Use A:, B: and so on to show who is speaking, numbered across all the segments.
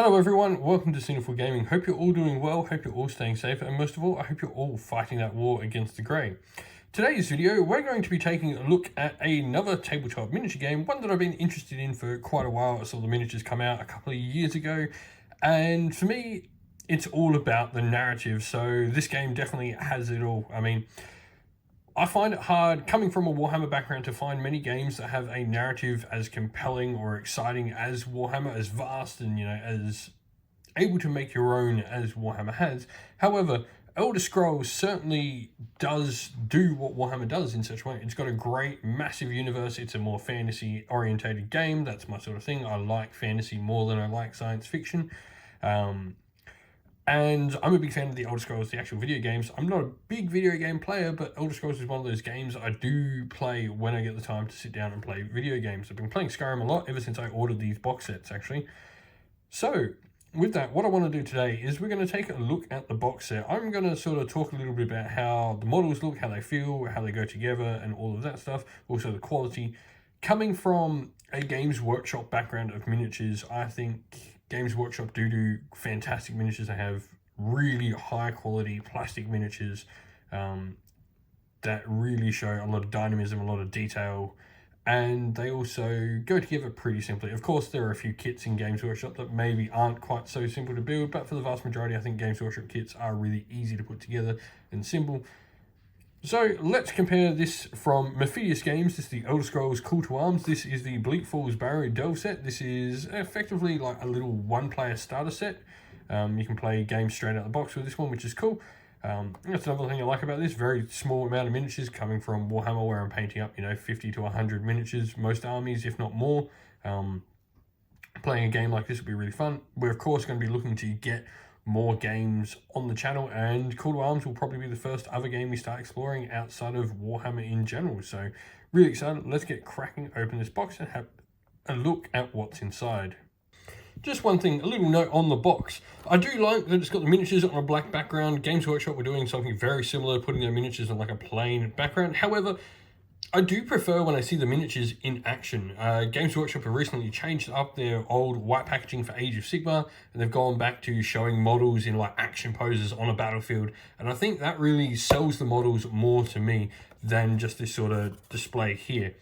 A: Hello everyone, welcome to Sinful Gaming. Hope you're all doing well, hope you're all staying safe, and most of all, I hope you're all fighting that war against the grey. Today's video, we're going to be taking a look at another tabletop miniature game, one that I've been interested in for quite a while. I saw the miniatures come out a couple of years ago, and for me, it's all about the narrative, so this game definitely has it all. I mean, I find it hard, coming from a Warhammer background, to find many games that have a narrative as compelling or exciting as Warhammer, as vast and, as able to make your own as Warhammer has. However, Elder Scrolls certainly does do what Warhammer does in such a way. It's got a great, massive universe. It's a more fantasy-orientated game. That's my sort of thing. I like fantasy more than I like science fiction. And I'm a big fan of the Elder Scrolls, the actual video games. I'm not a big video game player, but Elder Scrolls is one of those games I do play when I get the time to sit down and play video games. I've been playing Skyrim a lot ever since I ordered these box sets, actually. So, with that, what I want to do today is we're going to take a look at the box set. I'm going to sort of talk a little bit about how the models look, how they feel, how they go together, and all of that stuff. Also the quality. Coming from a Games Workshop background of miniatures, I think Games Workshop do fantastic miniatures. They have really high quality plastic miniatures that really show a lot of dynamism, a lot of detail, and they also go together pretty simply. Of course, there are a few kits in Games Workshop that maybe aren't quite so simple to build, but for the vast majority, I think Games Workshop kits are really easy to put together and simple. So let's compare this from Mephidius Games. This is the Elder Scrolls Call to Arms. This is the Bleak Falls Barrow Delve set. This is effectively like a little one-player starter set. You can play games straight out of the box with this one, which is cool. That's another thing I like about this. Very small amount of miniatures coming from Warhammer, where I'm painting up, 50 to 100 miniatures, most armies, if not more. Playing a game like this would be really fun. We're, of course, going to be looking to get more games on the channel, and Call to Arms will probably be the first other game we start exploring outside of Warhammer in general. So really excited. Let's get cracking, open this box and have a look at what's inside. Just one thing, a little note on the box. I do like that it's got the miniatures on a black background. Games Workshop were doing something very similar, putting their miniatures on like a plain background. However, I do prefer when I see the miniatures in action. Games Workshop have recently changed up their old white packaging for Age of Sigmar, and they've gone back to showing models in like action poses on a battlefield. And I think that really sells the models more to me than just this sort of display here.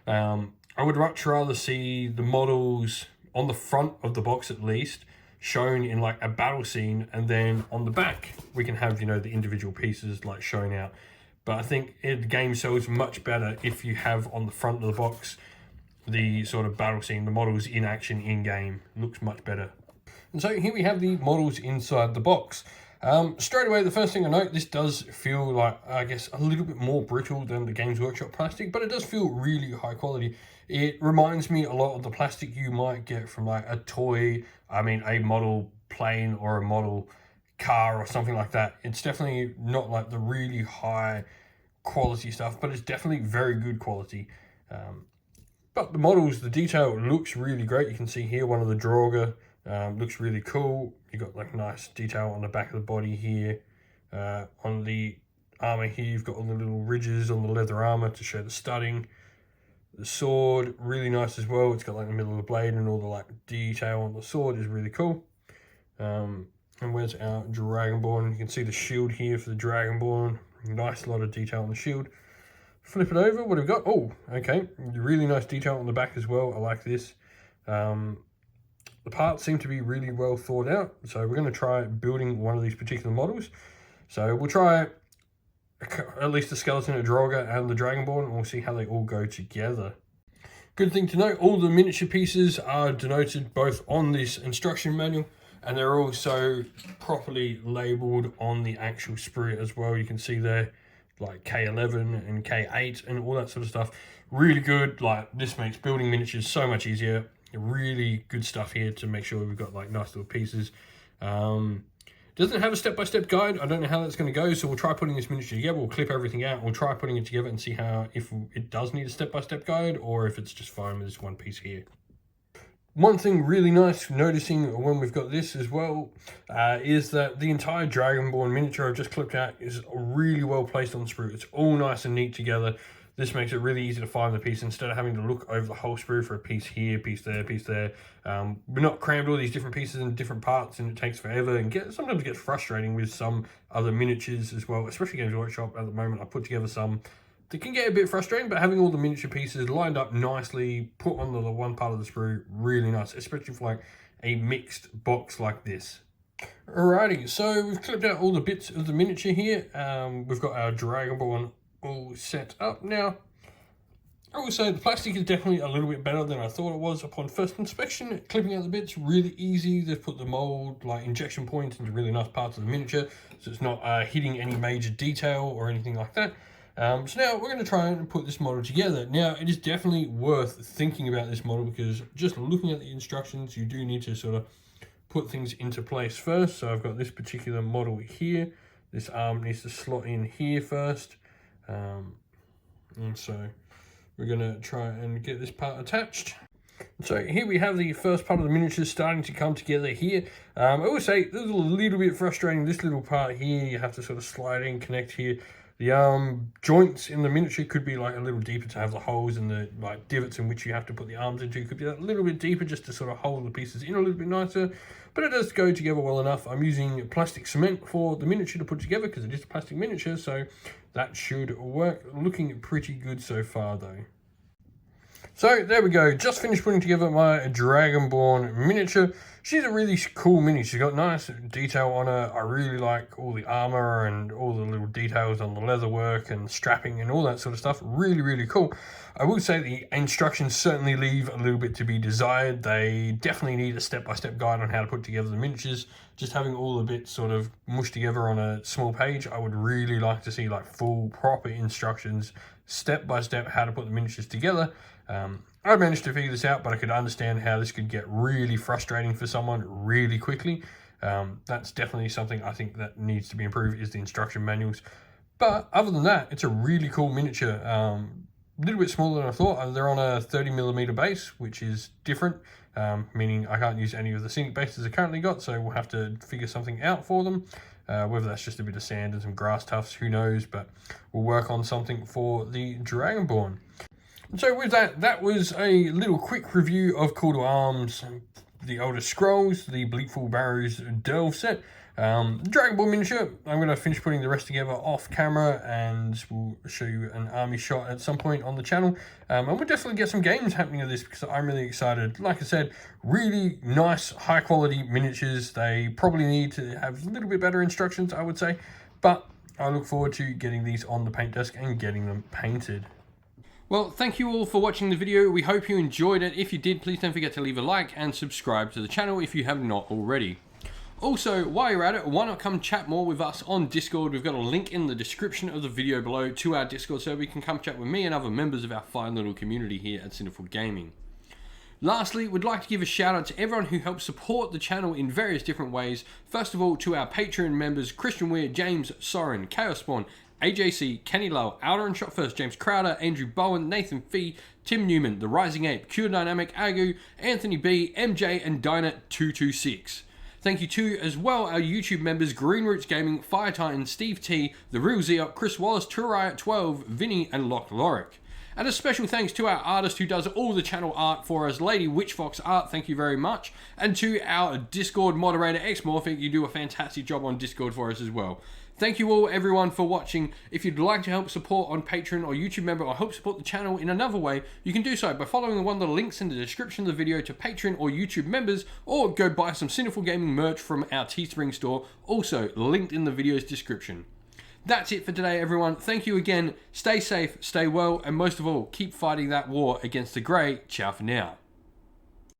A: I would much rather see the models on the front of the box, at least, shown in like a battle scene, and then on the back we can have, the individual pieces like shown out. But I think the game sells much better if you have on the front of the box the sort of battle scene, the models in action in game. Looks much better. And so here we have the models inside the box. Straight away, the first thing I note, this does feel like, I guess, a little bit more brittle than the Games Workshop plastic, but it does feel really high quality. It reminds me a lot of the plastic you might get from like a toy, a model plane or a model car or something like that. It's definitely not like the really high quality stuff, but it's definitely very good quality. But the models, the detail looks really great. You can see here one of the Draugr looks really cool. You got like nice detail on the back of the body here. On the armor here, you've got all the little ridges on the leather armor to show the studding. The sword, really nice as well. It's got like the middle of the blade, and all the like detail on the sword is really cool. And where's our Dragonborn? You can see the shield here for the Dragonborn. Nice lot of detail on the shield. Flip it over, what have we got? Oh, okay. Really nice detail on the back as well. I like this. The parts seem to be really well thought out. So we're going to try building one of these particular models. So we'll try at least the skeleton of Draugr and the Dragonborn, and we'll see how they all go together. Good thing to note, all the miniature pieces are denoted both on this instruction manual, and they're also properly labelled on the actual sprue as well. You can see there like K11 and K8 and all that sort of stuff. Really good. Like, this makes building miniatures so much easier. Really good stuff here to make sure we've got like nice little pieces. Doesn't have a step-by-step guide. I don't know how that's going to go, so we'll try putting this miniature together. We'll clip everything out. We'll try putting it together and see if it does need a step-by-step guide, or if it's just fine with this one piece here. One thing really nice noticing when we've got this as well is that the entire Dragonborn miniature I've just clipped out is really well placed on the sprue. It's all nice and neat together. This makes it really easy to find the piece instead of having to look over the whole sprue for a piece here, piece there, piece there. We're not crammed all these different pieces in different parts, and it takes forever, and sometimes it gets frustrating with some other miniatures as well, especially Games Workshop at the moment. I put together some that can get a bit frustrating, but having all the miniature pieces lined up nicely, put on the one part of the sprue, really nice, especially for like a mixed box like this. Alrighty, so we've clipped out all the bits of the miniature here. We've got our Dragonborn all set up now. I will say the plastic is definitely a little bit better than I thought it was upon first inspection. Clipping out the bits, really easy. They've put the mold, like injection points, into really nice parts of the miniature, so it's not hitting any major detail or anything like that. So now we're going to try and put this model together. Now, it is definitely worth thinking about this model, because just looking at the instructions, you do need to sort of put things into place first. So I've got this particular model here. This arm needs to slot in here first. And so we're going to try and get this part attached. So here we have the first part of the miniature starting to come together here. I will say this is a little bit frustrating. This little part here, you have to sort of slide in, connect here. The joints in the miniature could be like a little deeper to have the holes and the like divots in which you have to put the arms into. Could be a little bit deeper just to sort of hold the pieces in a little bit nicer. But it does go together well enough. I'm using plastic cement for the miniature to put together because it is a plastic miniature, so that should work. Looking pretty good so far though. So there we go, just finished putting together my Dragonborn miniature. She's a really cool mini. She's got nice detail on her. I really like all the armor and all the little details on the leather work and strapping and all that sort of stuff. Really, really cool. I will say the instructions certainly leave a little bit to be desired. They definitely need a step-by-step guide on how to put together the miniatures. Just having all the bits sort of mushed together on a small page, I would really like to see like full, proper instructions, step-by-step, how to put the miniatures together. I managed to figure this out, but I could understand how this could get really frustrating for someone really quickly. That's definitely something I think that needs to be improved, is the instruction manuals. But other than that, it's a really cool miniature. A little bit smaller than I thought. They're on a 30mm base, which is different, meaning I can't use any of the scenic bases I currently got, so we'll have to figure something out for them. Whether that's just a bit of sand and some grass tufts, who knows, but we'll work on something for the Dragonborn. So with that, that was a little quick review of Call to Arms, the Elder Scrolls, the Bleakfall Barrows Delve set. Dragonborn miniature, I'm going to finish putting the rest together off camera, and we'll show you an army shot at some point on the channel. And we'll definitely get some games happening with this, because I'm really excited. Like I said, really nice, high quality miniatures. They probably need to have a little bit better instructions, I would say. But I look forward to getting these on the paint desk and getting them painted. Well, thank you all for watching the video. We hope you enjoyed it. If you did, please don't forget to leave a like and subscribe to the channel if you have not already. Also, while you're at it, why not come chat more with us on Discord? We've got a link in the description of the video below to our Discord server. You can come chat with me and other members of our fine little community here at Cinderful Gaming. Lastly, we'd like to give a shout out to everyone who helps support the channel in various different ways. First of all, to our Patreon members, Christian Weir, James Soren, Chaos Spawn, AJC, Kenny Lowe, Outer and Shot First, James Crowder, Andrew Bowen, Nathan Fee, Tim Newman, The Rising Ape, Cure Dynamic, Agu, Anthony B, MJ, and Dyna226. Thank you to, as well, our YouTube members, Green Roots Gaming, Fire Titan, Steve T, The Real Zeot, Chris Wallace, Turriot12, Vinny, and Loch Lorick. And a special thanks to our artist who does all the channel art for us, Lady Witchfox Art, thank you very much. And to our Discord moderator, Xmorphic, you do a fantastic job on Discord for us as well. Thank you all, everyone, for watching. If you'd like to help support on Patreon or YouTube member, or help support the channel in another way, you can do so by following one of the links in the description of the video to Patreon or YouTube members, or go buy some Cinderful Gaming merch from our Teespring store, also linked in the video's description. That's it for today, everyone. Thank you again. Stay safe, stay well, and most of all, keep fighting that war against the grey. Ciao for now.